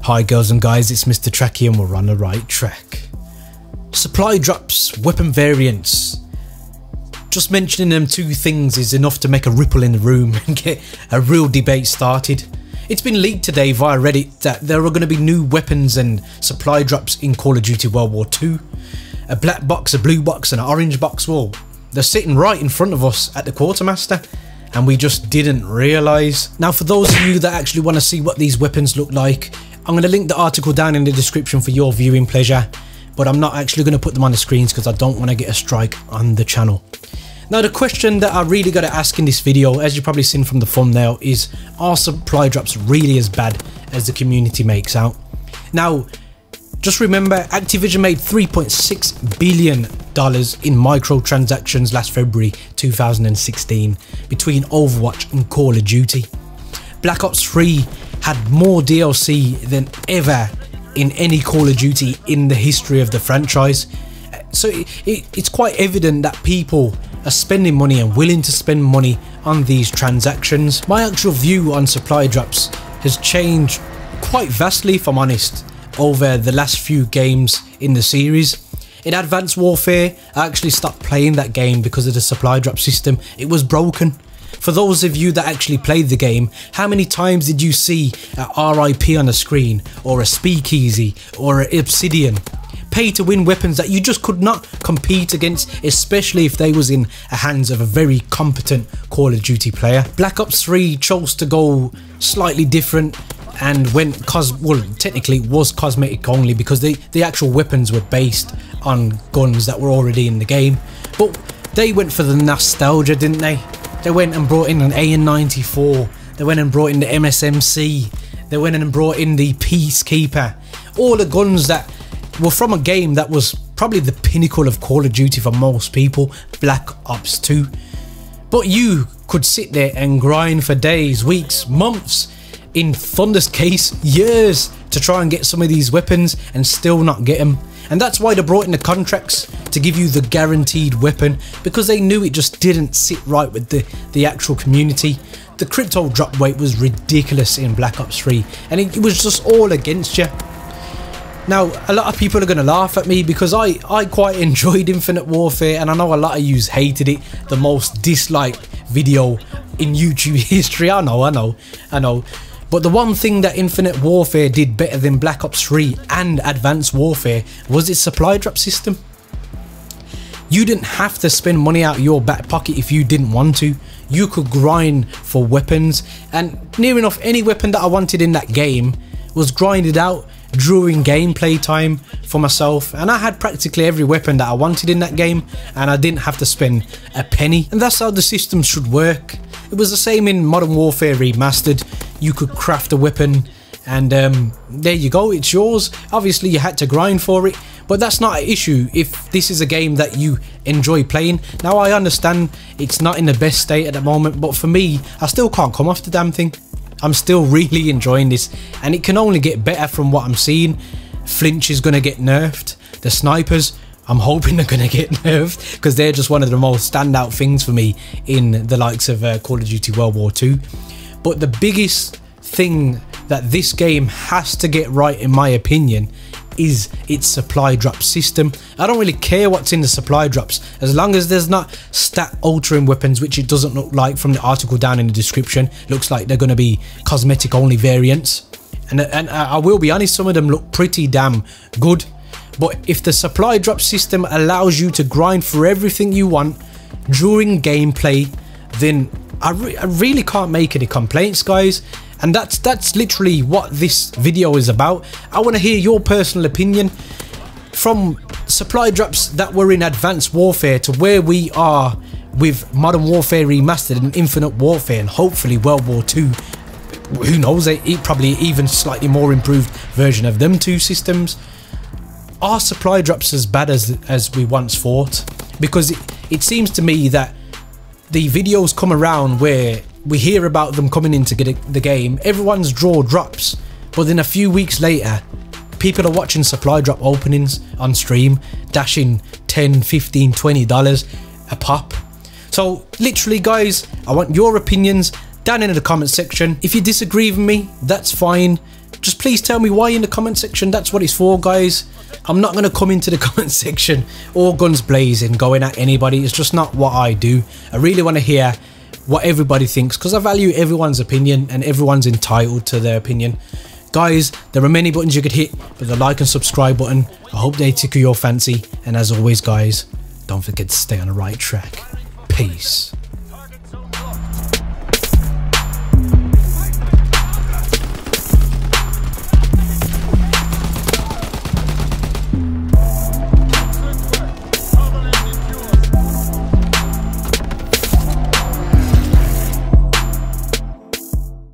Hi girls and guys, it's Mr. Tracky and we're on the right track. Supply drops, weapon variants. Just mentioning them two things is enough to make a ripple in the room and get a real debate started. It's been leaked today via Reddit that there are going to be new weapons and supply drops in Call of Duty World War 2. A black box, a blue box and an orange box. Well, they're sitting right in front of us at the quartermaster and we just didn't realise. Now for those of you that actually want to see what these weapons look like, I'm going to link the article down in the description for your viewing pleasure, but I'm not actually going to put them on the screens because I don't want to get a strike on the channel. Now the question that I really got to ask in this video, as you've probably seen from the thumbnail, is are supply drops really as bad as the community makes out? Now just remember, Activision made $3.6 billion in microtransactions last February 2016 between Overwatch and Call of Duty. Black Ops 3 had more DLC than ever in any Call of Duty in the history of the franchise. So it's quite evident that people are spending money and willing to spend money on these transactions. My actual view on supply drops has changed quite vastly, if I'm honest, over the last few games in the series. In Advanced Warfare, I actually stopped playing that game because of the supply drop system. It was broken. For those of you that actually played the game, how many times did you see a RIP on the screen, or a speakeasy, or an obsidian? Pay to win weapons that you just could not compete against, especially if they was in the hands of a very competent Call of Duty player. Black Ops 3 chose to go slightly different and went technically it was cosmetic only because the actual weapons were based on guns that were already in the game, but they went for the nostalgia, didn't they? They went and brought in an AN-94, they went and brought in the MSMC, they went and brought in the Peacekeeper, all the guns that were from a game that was probably the pinnacle of Call of Duty for most people, Black Ops 2. But you could sit there and grind for days, weeks, months, in Thunder's case, years, to try and get some of these weapons and still not get them. And that's why they brought in the contracts, to give you the guaranteed weapon, because they knew it just didn't sit right with the actual community. The crypto drop rate was ridiculous in Black Ops 3 and it was just all against you. Now a lot of people are going to laugh at me because I quite enjoyed Infinite Warfare, and I know a lot of yous hated it, the most disliked video in YouTube history. I know. But the one thing that Infinite Warfare did better than Black Ops 3 and Advanced Warfare was its supply drop system. You didn't have to spend money out of your back pocket if you didn't want to. You could grind for weapons, and near enough any weapon that I wanted in that game was grinded out during gameplay time for myself, and I had practically every weapon that I wanted in that game and I didn't have to spend a penny. And that's how the system should work. It was the same in Modern Warfare Remastered. You could craft a weapon and there you go, it's yours. Obviously you had to grind for it, but that's not an issue if this is a game that you enjoy playing. Now I understand it's not in the best state at the moment, but for me, I still can't come off the damn thing. I'm still really enjoying this and it can only get better from what I'm seeing. Flinch is going to get nerfed. The snipers, I'm hoping they're going to get nerfed because they're just one of the most standout things for me in the likes of Call of Duty World War 2. But the biggest thing that this game has to get right, in my opinion, is its supply drop system. I don't really care what's in the supply drops as long as there's not stat altering weapons, which it doesn't look like from the article down in the description. Looks like they're going to be cosmetic only variants, and I will be honest, some of them look pretty damn good. But if the supply drop system allows you to grind for everything you want during gameplay, then I really can't make any complaints, guys. And that's literally what this video is about. I want to hear your personal opinion from supply drops that were in Advanced Warfare to where we are with Modern Warfare Remastered and Infinite Warfare and hopefully World War 2. Who knows, probably even slightly more improved version of them two systems. Are supply drops as bad as we once thought? Because it seems to me that the videos come around where we hear about them coming in to get the game, everyone's draw drops, but then a few weeks later people are watching supply drop openings on stream, dashing $10, $15, $20 a pop. So literally guys, I want your opinions down in the comment section. If you disagree with me, that's fine. just please tell me why in the comment section. That's what it's for, guys. I'm not going to come into the comment section all guns blazing going at anybody. It's just not what I do. I really want to hear what everybody thinks, because I value everyone's opinion and everyone's entitled to their opinion. Guys, there are many buttons you could hit, but the like and subscribe button, I hope they tickle your fancy. And as always, guys, don't forget to stay on the right track. Peace.